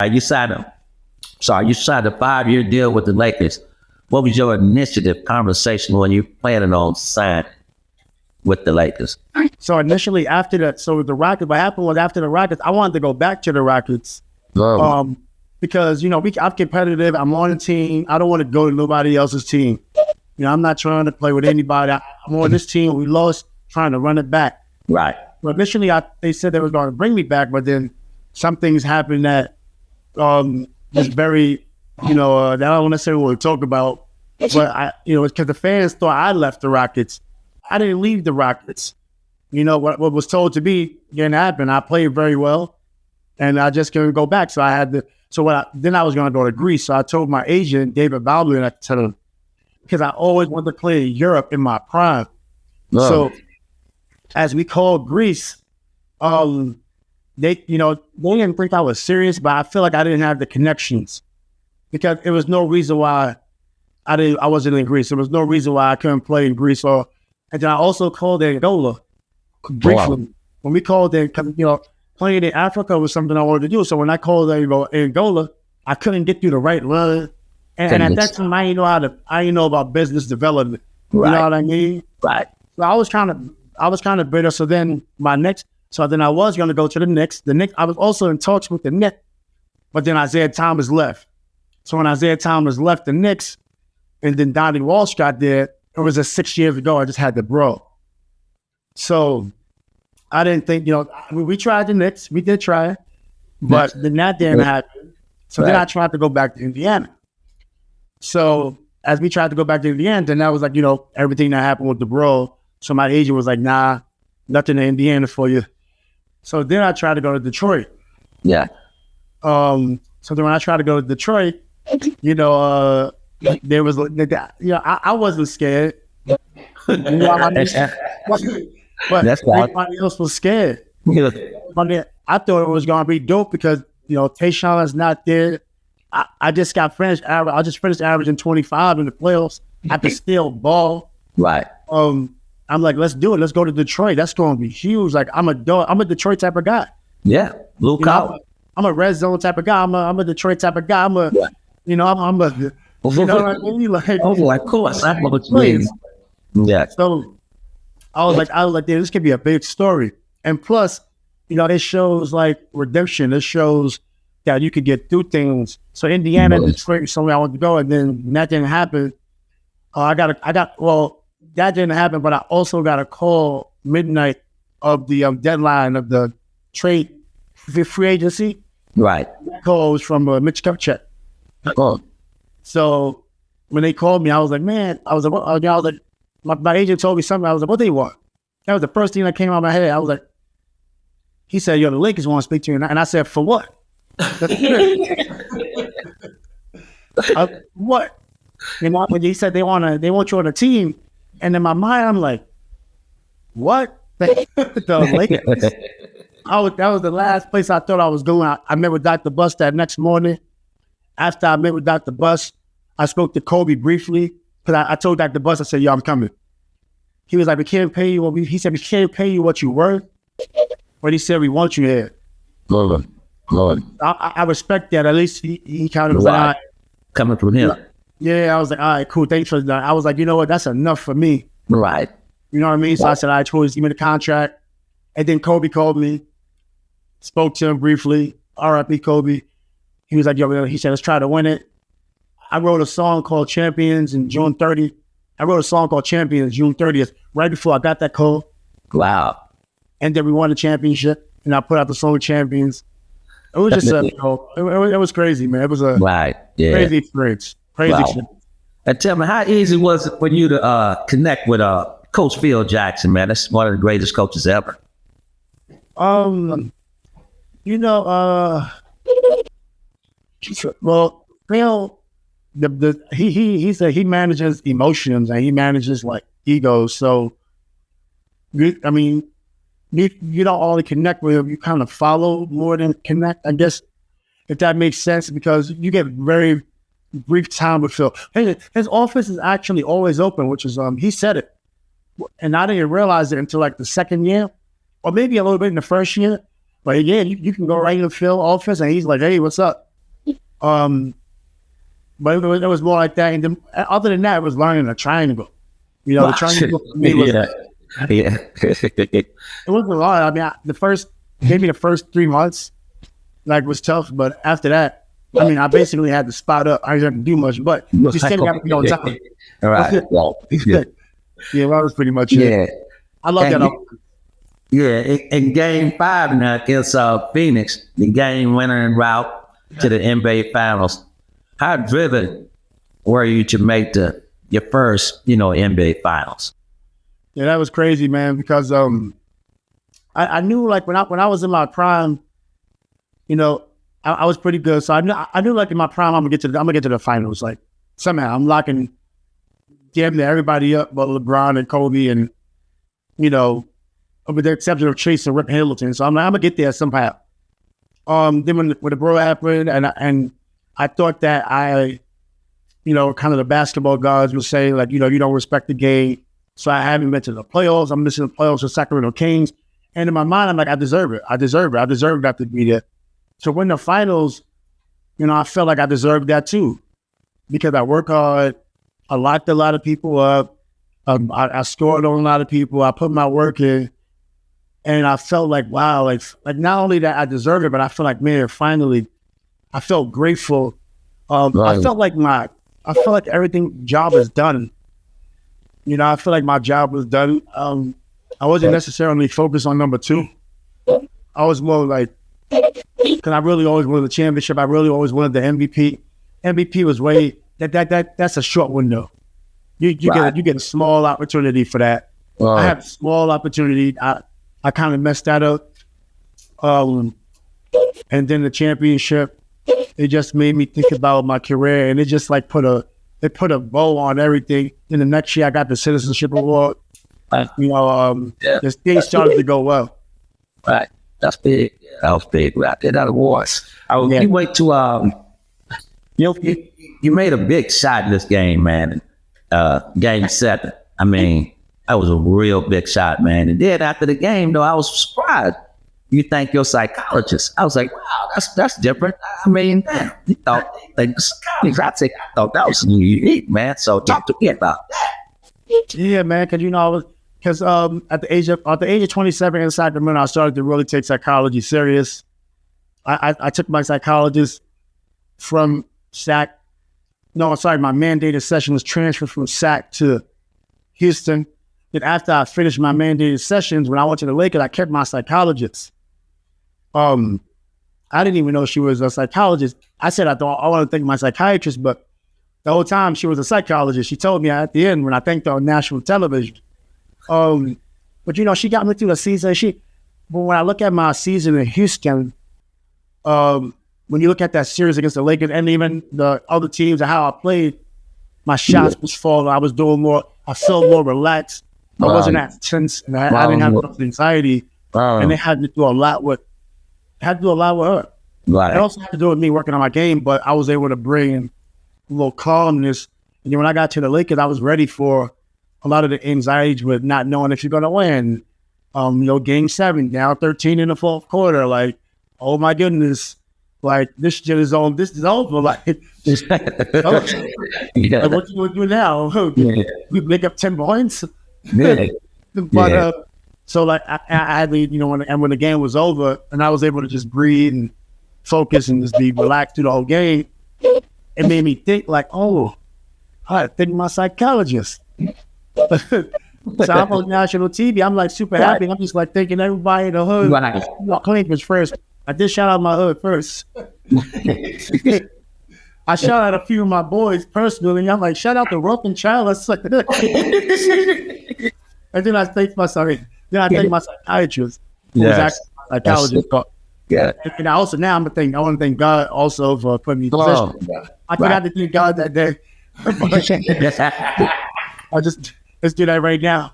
You signed a 5-year deal with the Lakers. What was your initiative conversation when you planning on signing with the Lakers? So initially after that, so the Rockets, what happened was after the Rockets, I wanted to go back to the Rockets. Because, I'm competitive. I'm on a team. I don't want to go to nobody else's team. I'm not trying to play with anybody. I'm on this team. We lost, trying to run it back. Right. But initially, they said they were going to bring me back, but then some things happened that was very, that I don't necessarily want to talk about. But because the fans thought I left the Rockets. I didn't leave the Rockets. What was told to be didn't happen. I played very well, and I just couldn't go back. So I had to. Then I was going to go to Greece. So I told my agent, David Baldwin, I told him, because I always wanted to play in Europe in my prime. So as we called Greece, they didn't think I was serious, but I feel like I didn't have the connections because there was no reason why I wasn't in Greece. There was no reason why I couldn't play in Greece. And then I also called Angola briefly. Wow. When we called it, playing in Africa was something I wanted to do. So when I called Angola, I couldn't get through the right line. And at that time, I didn't know about business development. Right. You know what I mean? Right. So I was kind of bitter. So then I was going to go to the Knicks. I was also in talks with the Knicks, but then Isaiah Thomas left. So when Isaiah Thomas left the Knicks, and then Donnie Walsh got there, it was 6 years ago. I just had to bro. So I didn't think, we tried the Knicks. We did try it, but then that didn't happen. So then I tried to go back to Indiana. So as we tried to go back to Indiana, then that was like, everything that happened with the bro. So my agent was like, nah, nothing in Indiana for you. So then I tried to go to Detroit. Yeah. So then when I tried to go to Detroit, there was, I wasn't scared. But everybody else was scared. I thought it was going to be dope because, Tayshaun is not there. I just finished averaging 25 in the playoffs. I could still ball. Right. I'm like, let's do it. Let's go to Detroit. That's going to be huge. Like, I'm a Detroit type of guy. Yeah. Blue collar. I'm a red zone type of guy. I'm a Detroit type of guy. I'm a you know what I mean? Like, of course. I know what you mean. Yeah. So I was like, this could be a big story. And plus, it shows like redemption. It shows that you could get through things. So Indiana, Detroit is somewhere I wanted to go, and then that didn't happen. That didn't happen, but I also got a call midnight of the deadline of the trade free agency. Right. That call was from Mitch Kupchak. Oh. So when they called me, I was like, man, my agent told me something. I was like, what do you want? That was the first thing that came out of my head. I was like, he said, the Lakers want to speak to you. And I said, for what? What? When he said they want you on the team, and in my mind, I'm like, what? The Lakers? That was the last place I thought I was going. I met with Dr. Buss that next morning. After I met with Dr. Buss, I spoke to Kobe briefly because I told Dr. Buss, I said, yo, I'm coming. He was like, we can't pay you we can't pay you what you're worth, but he said, we want you here. Lord. I respect that. At least he kind of was like, all right. Coming from him. Yeah, I was like, all right, cool. Thanks for that. I was like, you know what? That's enough for me. Right. You know what I mean? So I said, all right, choice, give me the contract. And then Kobe called me, spoke to him briefly. R.I.P. Kobe. He was like, yo, he said, let's try to win it. I wrote a song called Champions in June 30th. I wrote a song called Champions June 30th, right before I got that call. Wow. And then we won the championship, and I put out the song Champions. It was just it was crazy, man. It was a crazy experience. Crazy experience. And tell me, how easy was it for you to connect with Coach Phil Jackson, man? That's one of the greatest coaches ever. Well, Phil, he manages emotions and he manages like egos. So, you don't only connect with him, you kind of follow more than connect, I guess, if that makes sense, because you get very brief time with Phil. His office is actually always open, which is, he said it. And I didn't realize it until like the second year, or maybe a little bit in the first year. But again, you can go right in Phil's office and he's like, hey, what's up? But it was more like that. And then, other than that, it was learning a triangle. You know, the triangle for me was, it wasn't a lot. I mean, the first 3 months, like, was tough. But after that, I mean, I basically had to spot up. I didn't do much, but you still got to be on time. All right. Well, yeah, that was pretty much it. Yeah. I love that. Yeah, in Game 5 now against Phoenix, the game winner en route to the NBA Finals. How driven were you to make your first, NBA Finals? Yeah, that was crazy, man. Because I knew, like, when I was in my prime, I was pretty good. So I knew like in my prime I'm gonna get to the finals. Like, somehow I'm locking damn near everybody up, but LeBron and Kobe and with the exception of Chase and Rip Hamilton. So I'm like, I'm gonna get there somehow. Then when the bro happened, and I thought that kind of the basketball gods would say, like, you don't respect the game. So I haven't been to the playoffs. I'm missing the playoffs with Sacramento Kings. And in my mind, I'm like, I deserve it. I deserve not to be there. So when the finals, I felt like I deserved that too, because I work hard. I locked a lot of people up. I scored on a lot of people. I put my work in. And I felt like, wow, like not only that I deserved it, but I felt like, man, finally, I felt grateful. Right. I felt like everything job is done. I feel like my job was done. I wasn't necessarily focused on number 2. I was more like, because I really always wanted the championship. I really always wanted the MVP. MVP was way that's a short window. You get a small opportunity for that. I had a small opportunity. I kind of messed that up. And then the championship, it just made me think about my career, and it just like put a bow on everything. Then the next year I got the citizenship award. This thing started to go well. Right. That's big. That was big. I did that awards. You wait to you made a big shot in this game, man. Game 7. I mean, that was a real big shot, man. And then after the game, though, I was surprised. You thank your psychologist. I was like, wow, that's different. I mean, damn, you thought like psychologist. I thought that was unique, man. So talk to me about that. Yeah, man, because at the age of 27 in Sacramento, I started to really take psychology serious. I took my psychologist from SAC. No, sorry, my mandated session was transferred from SAC to Houston. Then after I finished my mandated sessions, when I went to the Lakers, I kept my psychologist. I didn't even know she was a psychologist. I said I want to thank my psychiatrist, but the whole time she was a psychologist. She told me at the end when I thanked her on national television. But she got me through the season. But when I look at my season in Houston, when you look at that series against the Lakers and even the other teams and how I played, my shots was falling. I was doing more. I felt more relaxed. I wasn't as tense, and I didn't have enough anxiety. And they had to do a lot with her. Right. It also had to do with me working on my game, but I was able to bring a little calmness. And then when I got to the Lakers, I was ready for a lot of the anxieties with not knowing if you're going to win. Game 7, down 13 in the fourth quarter. Like, oh my goodness. Like, this shit is on. This is over. Like, like what you would do now? We make up 10 points. Yeah. But so like I had when the game was over and I was able to just breathe and focus and just be relaxed through the whole game, it made me think like, oh, I thank my psychologist. So I'm on national TV. I'm like super happy. I'm just like thanking everybody in the hood. Right. Clinkers first. I did shout out my hood first. I shout out a few of my boys personally. I'm like, shout out to Rough and Childless. And then I thank my psychiatrist. Who was actually a psychologist. Yeah. And I want to thank God also for putting me in position. I forgot to thank God that day. Let's do that right now.